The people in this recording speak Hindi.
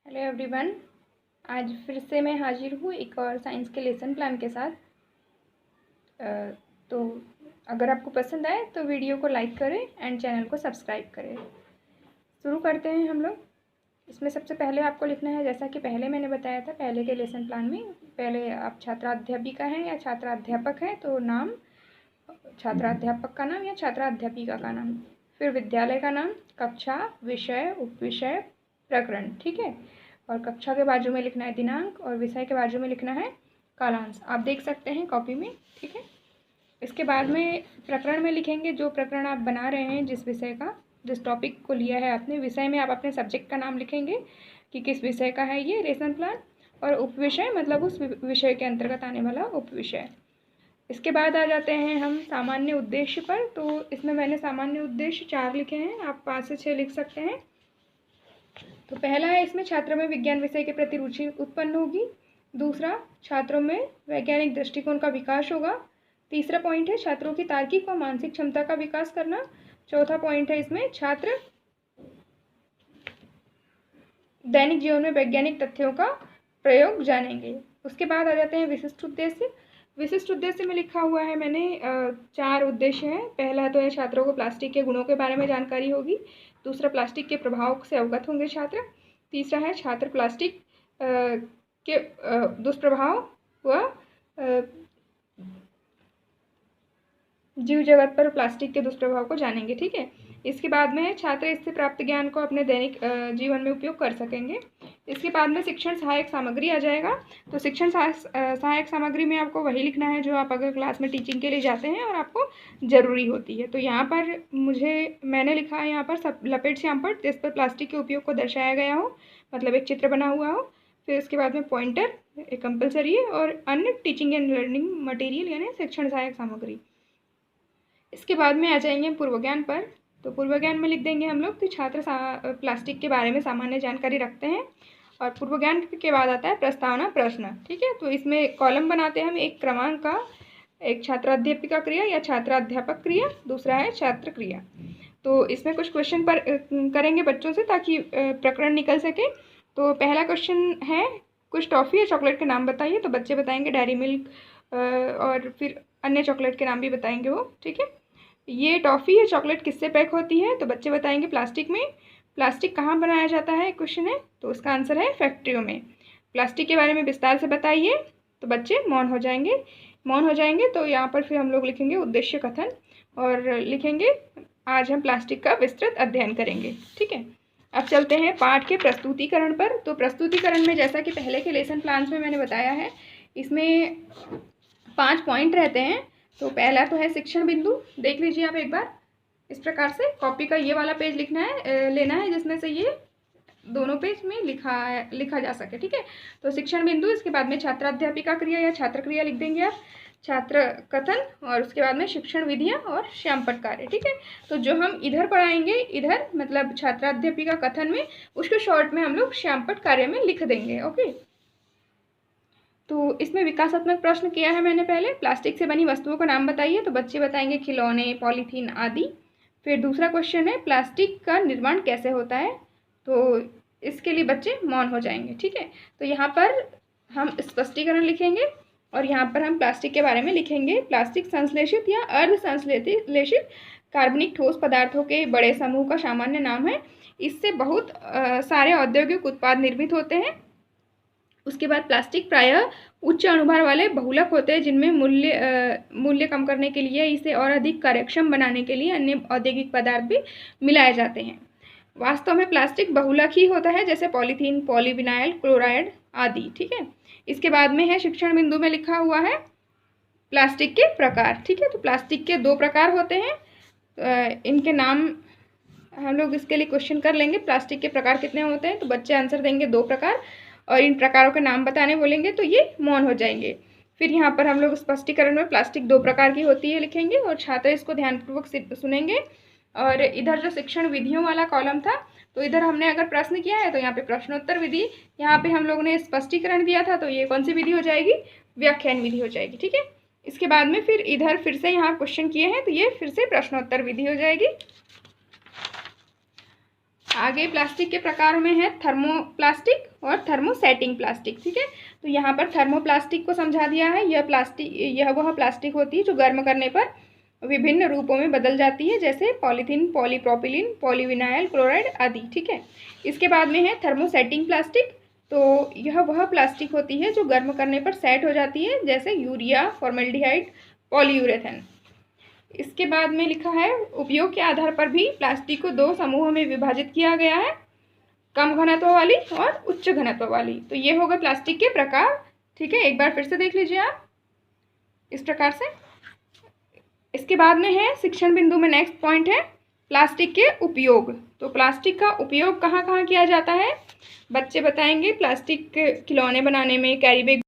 Hello everyone. आज फिर से मैं हाजिर हूँ एक और साइंस के लेसन प्लान के साथ। तो अगर आपको पसंद आए तो वीडियो को लाइक करें एंड चैनल को सब्सक्राइब करें। शुरू करते हैं हम लोग। इसमें सबसे पहले आपको लिखना है, जैसा कि पहले मैंने बताया था पहले के लेसन प्लान में, पहले आप छात्राध्यापिका हैं या छात्राध्यापक हैं तो नाम, छात्राध्यापक का नाम या छात्राध्यापिका का नाम, फिर विद्यालय का नाम, कक्षा, विषय, उपविषय, प्रकरण, ठीक है। और कक्षा के बाजू में लिखना है दिनांक और विषय के बाजू में लिखना है कालांश। आप देख सकते हैं कॉपी में, ठीक है। इसके बाद में प्रकरण में लिखेंगे जो प्रकरण आप बना रहे हैं, जिस विषय का, जिस टॉपिक को लिया है आपने। विषय में आप अपने सब्जेक्ट का नाम लिखेंगे कि किस विषय का है ये लेसन प्लान, और उपविषय मतलब उस विषय के अंतर्गत आने वाला उपविषय। इसके बाद आ जाते हैं हम सामान्य उद्देश्य पर। तो इसमें मैंने सामान्य उद्देश्य 4 लिखे हैं, आप 5 से 6 लिख सकते हैं। तो पहला है, इसमें छात्रों में विज्ञान विषय के प्रति रुचि उत्पन्न होगी। दूसरा, छात्रों में वैज्ञानिक दृष्टिकोण का विकास होगा। तीसरा पॉइंट है छात्रों की तार्किक व मानसिक क्षमता का विकास करना। चौथा पॉइंट है इसमें छात्र दैनिक जीवन में वैज्ञानिक तथ्यों का प्रयोग जानेंगे। उसके बाद आ जाते हैं विशिष्ट उद्देश्य। विशिष्ट उद्देश्य में लिखा हुआ है मैंने 4 उद्देश्य हैं। पहला तो है छात्रों को प्लास्टिक के गुणों के बारे में जानकारी होगी। दूसरा, प्लास्टिक के प्रभाव से अवगत होंगे छात्र। तीसरा है छात्र प्लास्टिक के दुष्प्रभाव व जीव जगत पर प्लास्टिक के दुष्प्रभाव को जानेंगे, ठीक है। इसके बाद में छात्र इससे प्राप्त ज्ञान को अपने दैनिक जीवन में उपयोग कर सकेंगे। इसके बाद में शिक्षण सहायक सामग्री आ जाएगा। तो शिक्षण सहायक सामग्री में आपको वही लिखना है जो आप अगर क्लास में टीचिंग के लिए जाते हैं और आपको ज़रूरी होती है। तो यहाँ पर मैंने लिखा है यहाँ पर सब लपेट श्यामपट्ट, जिस पर प्लास्टिक के उपयोग को दर्शाया गया हो, मतलब एक चित्र बना हुआ हो। फिर उसके बाद में पॉइंटर एक कंपलसरी है, और अन्य टीचिंग एंड लर्निंग मटेरियल यानी शिक्षण सहायक सामग्री। इसके बाद में आ जाएंगे पूर्व ज्ञान पर। तो पूर्व ज्ञान में लिख देंगे हम लोग कि छात्र प्लास्टिक के बारे में सामान्य जानकारी रखते हैं। और पूर्व ज्ञान के बाद आता है प्रस्तावना प्रश्न, ठीक है। तो इसमें कॉलम बनाते हैं हम एक क्रमांक का, एक छात्राध्यापिका क्रिया या छात्राध्यापक क्रिया, दूसरा है छात्र क्रिया। तो इसमें कुछ क्वेश्चन पर करेंगे बच्चों से ताकि प्रकरण निकल सके। तो पहला क्वेश्चन है, कुछ टॉफ़ी या चॉकलेट के नाम बताइए। तो बच्चे बताएंगे डेयरी मिल्क, और फिर अन्य चॉकलेट के नाम भी बताएंगे वो, ठीक है। ये टॉफ़ी या चॉकलेट किससे पैक होती है? तो बच्चे बताएंगे प्लास्टिक में। प्लास्टिक कहाँ बनाया जाता है, क्वेश्चन है, तो उसका आंसर है फैक्ट्रियों में। प्लास्टिक के बारे में विस्तार से बताइए। तो बच्चे मौन हो जाएंगे। तो यहाँ पर फिर हम लोग लिखेंगे उद्देश्य कथन और लिखेंगे आज हम प्लास्टिक का विस्तृत अध्ययन करेंगे, ठीक है। अब चलते हैं पाठ के प्रस्तुतिकरण पर। तो प्रस्तुतिकरण में जैसा कि पहले के लेसन प्लान्स में मैंने बताया है, इसमें 5 पॉइंट रहते हैं। तो पहला तो है शिक्षण बिंदु। देख लीजिए आप एक बार, इस प्रकार से कॉपी का ये वाला पेज लेना है जिसमें से ये दोनों पेज में लिखा जा सके, ठीक है। तो शिक्षण बिंदु, इसके बाद में छात्राध्यापिका क्रिया या छात्र क्रिया लिख देंगे आप, छात्र कथन, और उसके बाद में शिक्षण विधियाँ और श्यामपट्ट कार्य, ठीक है। तो जो हम इधर पढ़ाएंगे, इधर मतलब छात्राध्यापिका कथन में, उसको शॉर्ट में हम लोग श्यामपट्ट कार्य में लिख देंगे, ओके। तो इसमें विकासात्मक प्रश्न किया है मैंने पहले, प्लास्टिक से बनी वस्तुओं का नाम बताइए। तो बच्चे बताएंगे खिलौने, पॉलीथीन आदि। फिर दूसरा क्वेश्चन है प्लास्टिक का निर्माण कैसे होता है। तो इसके लिए बच्चे मौन हो जाएंगे, ठीक है। तो यहाँ पर हम स्पष्टीकरण लिखेंगे और यहाँ पर हम प्लास्टिक के बारे में लिखेंगे। प्लास्टिक संश्लेषित या अर्ध संश्लेषित कार्बनिक ठोस पदार्थों के बड़े समूह का सामान्य नाम है। इससे बहुत सारे औद्योगिक उत्पाद निर्मित होते हैं। उसके बाद प्लास्टिक प्रायः उच्च अणुभार वाले बहुलक होते हैं, जिनमें मूल्य कम करने के लिए, इसे और अधिक कार्यक्षम बनाने के लिए अन्य औद्योगिक पदार्थ भी मिलाए जाते हैं। वास्तव में प्लास्टिक बहुलक ही होता है, जैसे पॉलीथीन, पॉलीविनाइल क्लोराइड आदि, ठीक है। इसके बाद में है शिक्षण बिंदु में लिखा हुआ है प्लास्टिक के प्रकार, ठीक है। तो प्लास्टिक के 2 प्रकार होते हैं, इनके नाम हम लोग इसके लिए क्वेश्चन कर लेंगे, प्लास्टिक के प्रकार कितने होते हैं। तो बच्चे आंसर देंगे 2 प्रकार, और इन प्रकारों के नाम बताने बोलेंगे तो ये मौन हो जाएंगे। फिर यहाँ पर हम लोग स्पष्टीकरण में प्लास्टिक 2 प्रकार की होती है लिखेंगे, और छात्र इसको ध्यानपूर्वक सुनेंगे। और इधर जो शिक्षण विधियों वाला कॉलम था, तो इधर हमने अगर प्रश्न किया है तो यहाँ पे प्रश्नोत्तर विधि, यहाँ पे हम लोग ने स्पष्टीकरण दिया था, तो ये कौन सी विधि हो जाएगी, व्याख्यान विधि हो जाएगी, ठीक है। इसके बाद में फिर इधर फिर से यहाँ क्वेश्चन किए हैं, तो ये फिर से प्रश्नोत्तर विधि हो जाएगी। आगे प्लास्टिक के प्रकार में है थर्मोप्लास्टिक और थर्मोसेटिंग प्लास्टिक। ठीक है, तो यहाँ पर थर्मोप्लास्टिक को समझा दिया है। यह वह प्लास्टिक होती है जो गर्म करने पर विभिन्न रूपों में बदल जाती है, जैसे पॉलीथीन, पॉलीप्रोपिलीन, पॉलीविनाइल क्लोराइड आदि। ठीक है, इसके बाद में है थर्मोसेटिंग प्लास्टिक। तो यह वह प्लास्टिक होती है जो गर्म करने पर सेट हो जाती है, जैसे यूरिया, फॉर्मेल्डिहाइड, पॉलीयूरेथेन। इसके बाद में लिखा है उपयोग के आधार पर भी प्लास्टिक को 2 समूहों में विभाजित किया गया है, कम घनत्व वाली और उच्च घनत्व वाली। तो ये होगा प्लास्टिक के प्रकार। ठीक है, एक बार फिर से देख लीजिए आप इस प्रकार से। इसके बाद में है शिक्षण बिंदु में नेक्स्ट पॉइंट है प्लास्टिक के उपयोग। तो प्लास्टिक का उपयोग कहाँ कहाँ किया जाता है, बच्चे बताएंगे। प्लास्टिक के खिलौने बनाने में, कैरी बैग